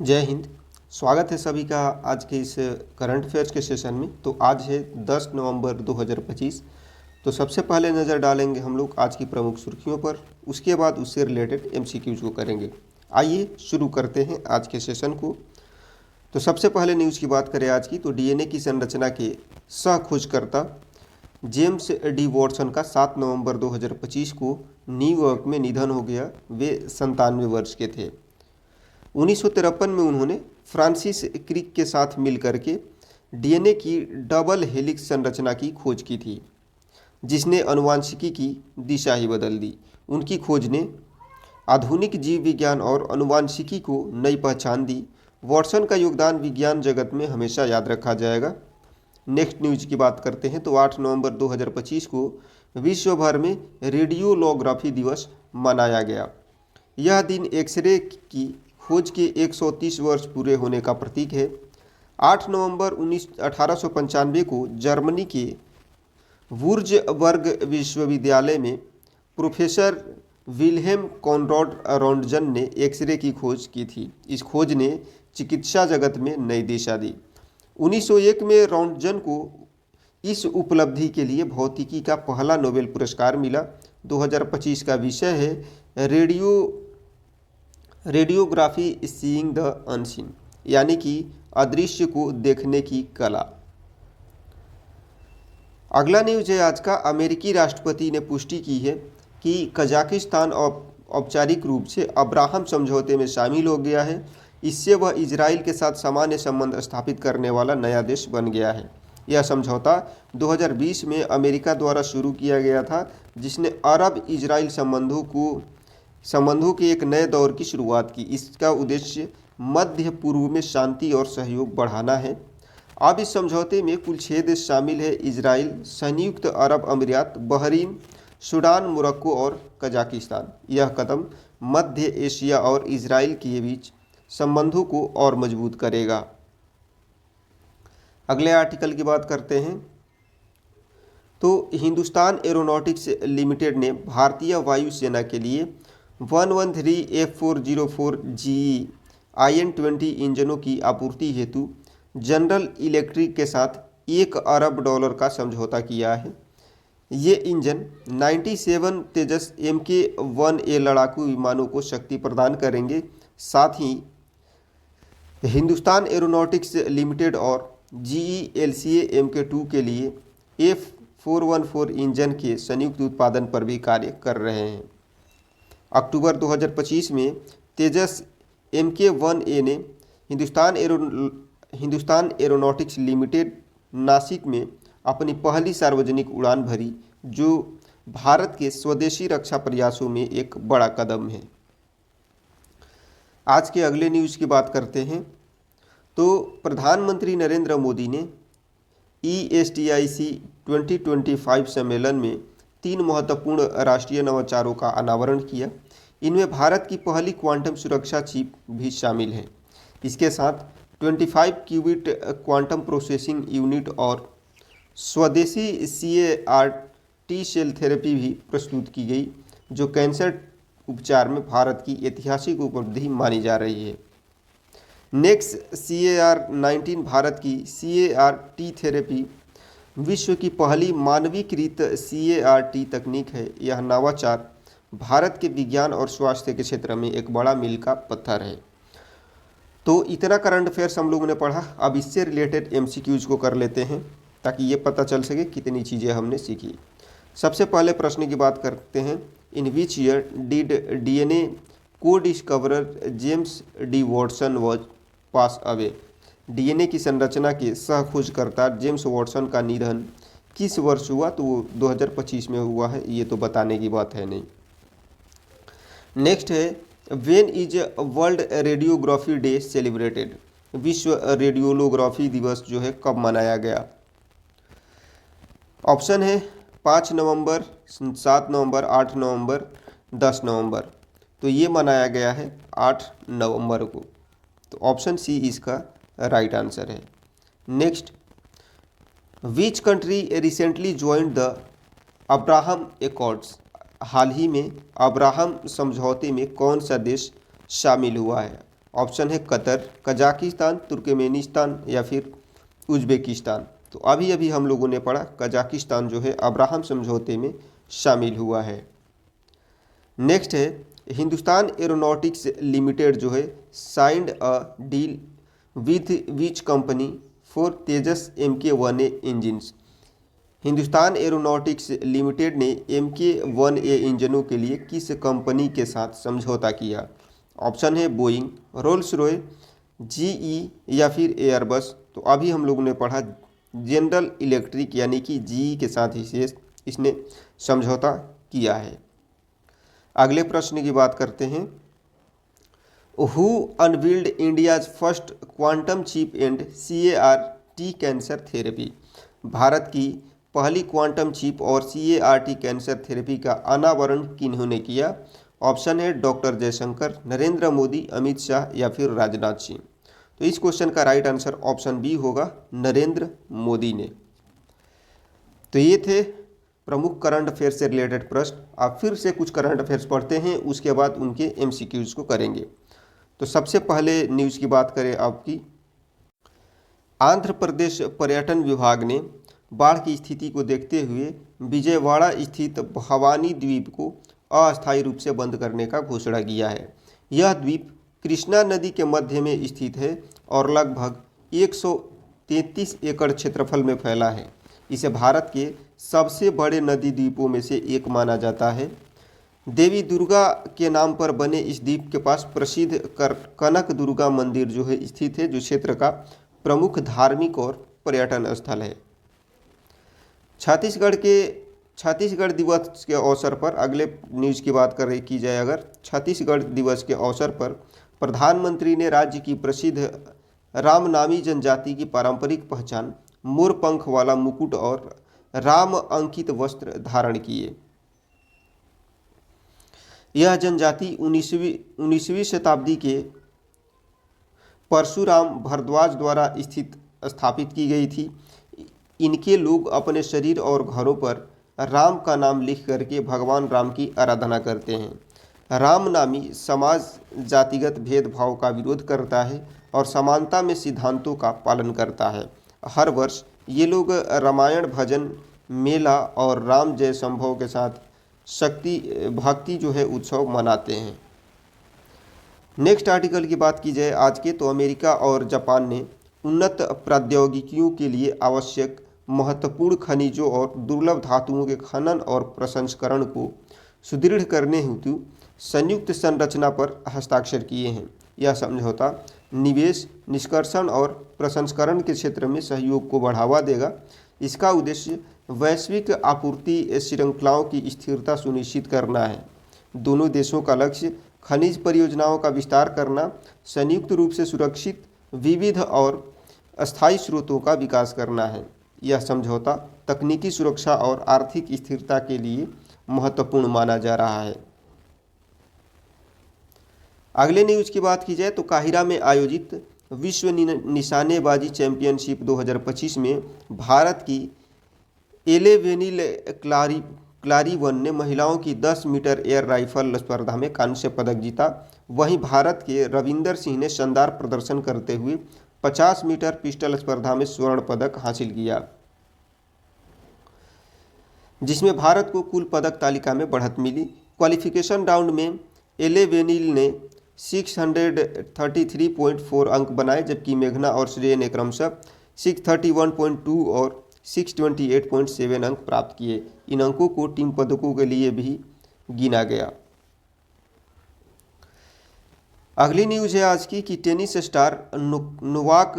जय हिंद। स्वागत है सभी का आज के इस करंट अफेयर्स के सेशन में। तो आज है 10 नवंबर 2025। तो सबसे पहले नज़र डालेंगे हम लोग आज की प्रमुख सुर्खियों पर, उसके बाद उससे रिलेटेड एमसीक्यूज को करेंगे। आइए शुरू करते हैं आज के सेशन को। तो सबसे पहले न्यूज़ की बात करें आज की, तो डीएनए की संरचना के सह खोजकर्ता जेम्स डी वॉटसन का 7 नवंबर 2025 को न्यूयॉर्क में निधन हो गया। वे 97 वर्ष के थे। 1953 में उन्होंने फ्रांसिस क्रिक के साथ मिलकर के डीएनए की डबल हेलिक्स संरचना की खोज की थी, जिसने आनुवंशिकी की दिशा ही बदल दी। उनकी खोज ने आधुनिक जीव विज्ञान और आनुवंशिकी को नई पहचान दी। वॉटसन का योगदान विज्ञान जगत में हमेशा याद रखा जाएगा। नेक्स्ट न्यूज की बात करते हैं, तो 8 नवंबर 2025 को विश्व भर में रेडियोलॉग्राफी दिवस मनाया गया। यह दिन एक्सरे की खोज के 130 वर्ष पूरे होने का प्रतीक है। 8 नवंबर 1895 को जर्मनी के वुर्जबर्ग विश्वविद्यालय में प्रोफेसर विल्हेम कॉनराड रोंटगन ने एक्सरे की खोज की थी। इस खोज ने चिकित्सा जगत में नई दिशा दी। 1901 में रोंटगन को इस उपलब्धि के लिए भौतिकी का पहला नोबेल पुरस्कार मिला। 2025 का विषय है रेडियोग्राफी सीइंग द अनसीन, यानी कि अदृश्य को देखने की कला। अगला न्यूज है आज का। अमेरिकी राष्ट्रपति ने पुष्टि की है कि कजाकिस्तान औपचारिक रूप से अब्राहम समझौते में शामिल हो गया है। इससे वह इजराइल के साथ सामान्य संबंध स्थापित करने वाला नया देश बन गया है। यह समझौता 2020 में अमेरिका द्वारा शुरू किया गया था, जिसने अरब इजराइल संबंधों के एक नए दौर की शुरुआत की। इसका उद्देश्य मध्य पूर्व में शांति और सहयोग बढ़ाना है। अब इस समझौते में कुल 6 देश शामिल है: इजराइल, संयुक्त अरब अमीरात, बहरीन, सूडान, मोरक्को और कजाकिस्तान। यह कदम मध्य एशिया और इजराइल के बीच संबंधों को और मजबूत करेगा। अगले आर्टिकल की बात करते हैं, तो हिंदुस्तान एरोनॉटिक्स लिमिटेड ने भारतीय वायुसेना के लिए 113 F404 GE IN-20 इंजनों की आपूर्ति हेतु जनरल इलेक्ट्रिक के साथ $1 अरब का समझौता किया है। ये इंजन 97 तेजस Mk-1A लड़ाकू विमानों को शक्ति प्रदान करेंगे। साथ ही हिंदुस्तान एरोनॉटिक्स लिमिटेड और GE LCA Mk2 के लिए F414 इंजन के संयुक्त उत्पादन पर भी कार्य कर रहे हैं। अक्टूबर 2025 में तेजस Mk-1A ने हिंदुस्तान एरोनॉटिक्स लिमिटेड नासिक में अपनी पहली सार्वजनिक उड़ान भरी, जो भारत के स्वदेशी रक्षा प्रयासों में एक बड़ा कदम है। आज के अगले न्यूज़ की बात करते हैं, तो प्रधानमंत्री नरेंद्र मोदी ने ESTIC 2025 सम्मेलन में 3 महत्वपूर्ण राष्ट्रीय नवाचारों का अनावरण किया। इनमें भारत की पहली क्वांटम सुरक्षा चिप भी शामिल है। इसके साथ 25 क्यूबिट क्वांटम प्रोसेसिंग यूनिट और स्वदेशी CAR-T सेल थेरेपी भी प्रस्तुत की गई, जो कैंसर उपचार में भारत की ऐतिहासिक उपलब्धि मानी जा रही है। नेक्स्ट CAR-19 भारत की CAR-T थेरेपी विश्व की पहली मानवीकृत CAR-T तकनीक है। यह नवाचार भारत के विज्ञान और स्वास्थ्य के क्षेत्र में एक बड़ा मील का पत्थर है। तो इतना करंट अफेयर्स हम लोगों ने पढ़ा। अब इससे रिलेटेड MCQs को कर लेते हैं, ताकि ये पता चल सके कितनी चीज़ें हमने सीखी। सबसे पहले प्रश्न की बात करते हैं, इन विच ईयर डिड DNA को discoverer James D Watson was pass away. DNA की संरचना के सह खोजकर्ता जेम्स वॉटसन का निधन किस वर्ष हुआ? तो वो 2025 में हुआ है। ये तो बताने की बात है नहीं। नेक्स्ट है, when is world radiography day celebrated. विश्व रेडियोलोग्राफी दिवस जो है कब मनाया गया? ऑप्शन है 5 नवंबर, 7 नवंबर, 8 नवंबर, 10 नवंबर। तो ये मनाया गया है 8 नवंबर को। तो ऑप्शन सी इसका राइट आंसर है। Next, which country recently joined the Abraham accords. हाल ही में अब्राहम समझौते में कौन सा देश शामिल हुआ है? ऑप्शन है कतर, कजाकिस्तान, तुर्कमेनिस्तान या फिर उज्बेकिस्तान। तो अभी अभी हम लोगों ने पढ़ा कजाकिस्तान जो है अब्राहम समझौते में शामिल हुआ है। नेक्स्ट है हिंदुस्तान एरोनॉटिक्स लिमिटेड जो है signed a deal with which company for Tejas MK-1A engines. Hindustan aeronautics limited ने MK-1A इंजनों के लिए किस कंपनी के साथ समझौता किया? ऑप्शन है बोइंग, रोल्स रॉय, GE या फिर एयरबस। तो अभी हम लोगों ने पढ़ा जनरल इलेक्ट्रिक यानी कि GE के साथ ही इसने समझौता किया है। अगले प्रश्न की बात करते हैं। Who unveiled India's first quantum chip and CAR-T cancer therapy. Bharat की पहली क्वांटम चिप और CAR-T कैंसर थेरेपी का अनावरण किन्होंने किया? ऑप्शन है डॉक्टर जयशंकर, नरेंद्र मोदी, अमित शाह या फिर राजनाथ सिंह। तो इस क्वेश्चन का राइट आंसर ऑप्शन बी होगा, नरेंद्र मोदी ने। तो ये थे प्रमुख करंट अफेयर से रिलेटेड प्रश्न। आप फिर से कुछ करंट अफेयर्स पढ़ते हैं, उसके बाद उनके MCQs को करेंगे। तो सबसे पहले न्यूज़ की बात करें आपकी, आंध्र प्रदेश पर्यटन विभाग ने बाढ़ की स्थिति को देखते हुए विजयवाड़ा स्थित भवानी द्वीप को अस्थायी रूप से बंद करने का घोषणा किया है। यह द्वीप कृष्णा नदी के मध्य में स्थित है और लगभग 133 एकड़ क्षेत्रफल में फैला है। इसे भारत के सबसे बड़े नदी द्वीपों में से एक माना जाता है। देवी दुर्गा के नाम पर बने इस द्वीप के पास प्रसिद्ध कनक दुर्गा मंदिर जो है स्थित है, जो क्षेत्र का प्रमुख धार्मिक और पर्यटन स्थल है। छत्तीसगढ़ दिवस के अवसर पर अगले न्यूज़ की बात की जाए, अगर छत्तीसगढ़ दिवस के अवसर पर प्रधानमंत्री ने राज्य की प्रसिद्ध रामनामी जनजाति की पारंपरिक पहचान मोरपंख वाला मुकुट और राम अंकित वस्त्र धारण किए। यह जनजाति 19वीं शताब्दी के परशुराम भारद्वाज द्वारा स्थापित की गई थी। इनके लोग अपने शरीर और घरों पर राम का नाम लिख करके भगवान राम की आराधना करते हैं। रामनामी समाज जातिगत भेदभाव का विरोध करता है और समानता में सिद्धांतों का पालन करता है। हर वर्ष ये लोग रामायण भजन मेला और राम जय संभव के साथ भक्ति जो है उत्सव मनाते हैं। नेक्स्ट आर्टिकल की बात की जाए आज के, तो अमेरिका और जापान ने उन्नत प्रौद्योगिकियों के लिए आवश्यक महत्वपूर्ण खनिजों और दुर्लभ धातुओं के खनन और प्रसंस्करण को सुदृढ़ करने हेतु संयुक्त संरचना पर हस्ताक्षर किए हैं। यह समझौता निवेश, निष्कर्षण और प्रसंस्करण के क्षेत्र में सहयोग को बढ़ावा देगा। इसका उद्देश्य वैश्विक आपूर्ति श्रृंखलाओं की स्थिरता सुनिश्चित करना है। दोनों देशों का लक्ष्य खनिज परियोजनाओं का विस्तार करना, संयुक्त रूप से सुरक्षित, विविध और अस्थायी स्रोतों का विकास करना है। यह समझौता तकनीकी सुरक्षा और आर्थिक स्थिरता के लिए महत्वपूर्ण माना जा रहा है। अगले न्यूज़ की बात की जाए तो काहिरा में आयोजित विश्व निशानेबाजी चैंपियनशिप 2025 में भारत की एलेवेनिल क्लारीवन ने महिलाओं की 10 मीटर एयर राइफल स्पर्धा में कांस्य पदक जीता। वहीं भारत के रविंदर सिंह ने शानदार प्रदर्शन करते हुए 50 मीटर पिस्टल स्पर्धा में स्वर्ण पदक हासिल किया, जिसमें भारत को कुल पदक तालिका में बढ़त मिली। क्वालिफिकेशन राउंड में एलेवेनिल ने 633.4 अंक बनाए, जबकि मेघना और श्रेय ने क्रमशः 631.2 और 628.7 अंक प्राप्त किए। इन अंकों को टीम पदकों के लिए भी गिना गया। अगली न्यूज़ है आज की कि टेनिस स्टार नोवाक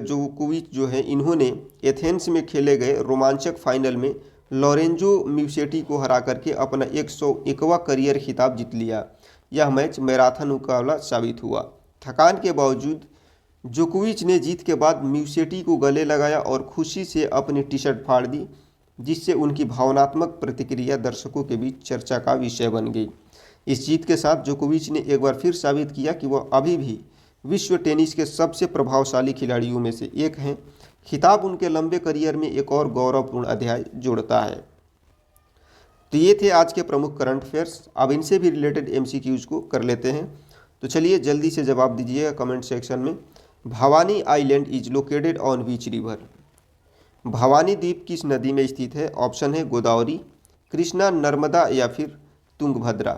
जोकोविच जो है, इन्होंने एथेंस में खेले गए रोमांचक फाइनल में लोरेंजो म्यूसेटी को हरा करके अपना 101वां करियर खिताब जीत लिया। यह मैच मैराथन मुकाबला साबित हुआ। थकान के बावजूद जोकोविच ने जीत के बाद म्यूसेटी को गले लगाया और खुशी से अपनी टी शर्ट फाड़ दी, जिससे उनकी भावनात्मक प्रतिक्रिया दर्शकों के बीच चर्चा का विषय बन गई। इस जीत के साथ जोकोविच ने एक बार फिर साबित किया कि वह अभी भी विश्व टेनिस के सबसे प्रभावशाली खिलाड़ियों में से एक हैं। खिताब उनके लंबे करियर में एक और गौरवपूर्ण अध्याय जोड़ता है। तो ये थे आज के प्रमुख करंट अफेयर्स। अब इनसे भी रिलेटेड MCQs को कर लेते हैं। तो चलिए जल्दी से जवाब दीजिएगा कमेंट सेक्शन में। Bhavani island is located on which river? Bhavani द्वीप किस नदी में स्थित है? ऑप्शन है गोदावरी, कृष्णा, नर्मदा या फिर तुंगभद्रा।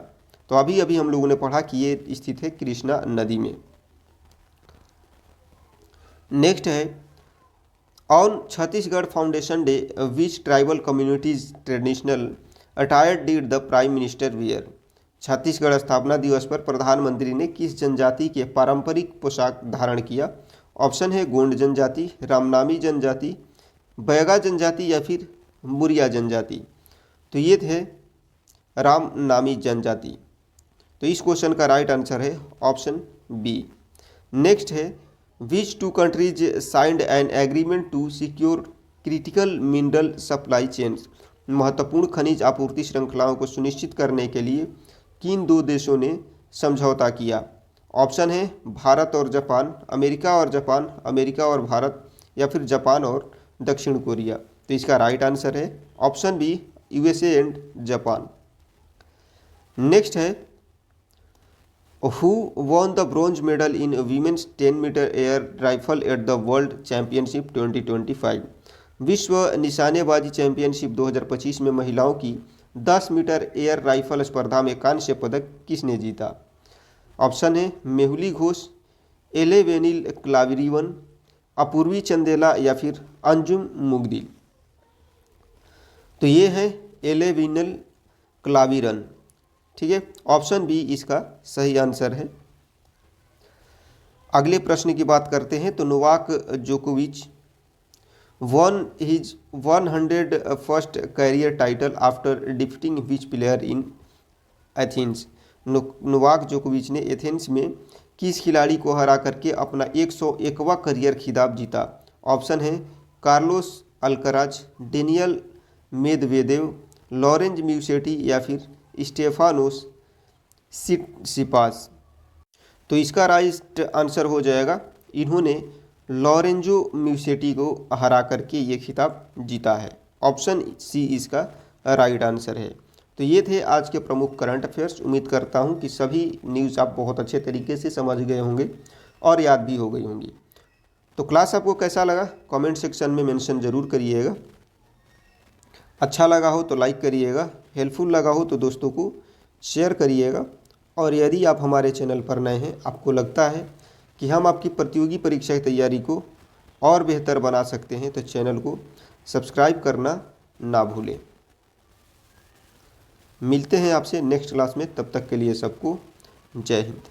तो अभी अभी हम लोगों ने पढ़ा कि ये स्थित है कृष्णा नदी में। नेक्स्ट है on Chhattisgarh foundation day which tribal communities traditional attire did the prime minister wear? Chhattisgarh स्थापना दिवस पर प्रधानमंत्री ने किस जनजाति के पारंपरिक पोशाक धारण किया? ऑप्शन है गोंड जनजाति, रामनामी जनजाति, बैगा जनजाति या फिर मुरिया जनजाति। तो ये थे रामनामी जनजाति। तो इस क्वेश्चन का राइट आंसर है ऑप्शन बी। नेक्स्ट है which two countries signed an agreement to secure critical mineral supply chains? महत्वपूर्ण खनिज आपूर्ति श्रृंखलाओं को सुनिश्चित करने के लिए किन दो देशों ने समझौता किया? ऑप्शन है भारत और जापान, अमेरिका और जापान, अमेरिका और भारत या फिर जापान और दक्षिण कोरिया। तो इसका राइट आंसर है option B, USA and Japan. Next है who won the bronze medal in women's 10 metre air rifle at the world championship 2025? विश्व निशानेबाजी चैंपियनशिप 2025 में महिलाओं की 10 मीटर एयर राइफल स्पर्धा में कांस्य पदक किसने जीता? ऑप्शन है मेहुली घोष, एलेवेनिल क्लाविरीवन, अपूर्वी चंदेला या फिर अंजुम मुगदिल। तो ये है एलेविनल क्लाविरन। ठीक है, ऑप्शन बी इसका सही आंसर है। अगले प्रश्न की बात करते हैं। तो नोवाक जोकोविच won his 101st career title after defeating which player in Athens? Novak जोकोविच ने एथेंस में किस खिलाड़ी को हरा करके अपना 101वां करियर खिताब जीता? ऑप्शन है Carlos Alcaraz, Daniil Medvedev, Lorenzo Musetti या फिर स्टेफानोस सिपास। तो इसका राइट आंसर हो जाएगा इन्होंने लॉरेंजो म्यूसेटी को हरा करके ये खिताब जीता है। ऑप्शन सी इसका राइट आंसर है। तो ये थे आज के प्रमुख करंट अफेयर्स। उम्मीद करता हूँ कि सभी न्यूज़ आप बहुत अच्छे तरीके से समझ गए होंगे और याद भी हो गई होंगी। तो क्लास आपको कैसा लगा कमेंट सेक्शन में मेंशन ज़रूर करिएगा। अच्छा लगा हो तो लाइक करिएगा, हेल्पफुल लगा हो तो दोस्तों को शेयर करिएगा। और यदि आप हमारे चैनल पर नए हैं, आपको लगता है कि हम आपकी प्रतियोगी परीक्षा की तैयारी को और बेहतर बना सकते हैं, तो चैनल को सब्सक्राइब करना ना भूलें। मिलते हैं आपसे नेक्स्ट क्लास में, तब तक के लिए सबको जय हिंद।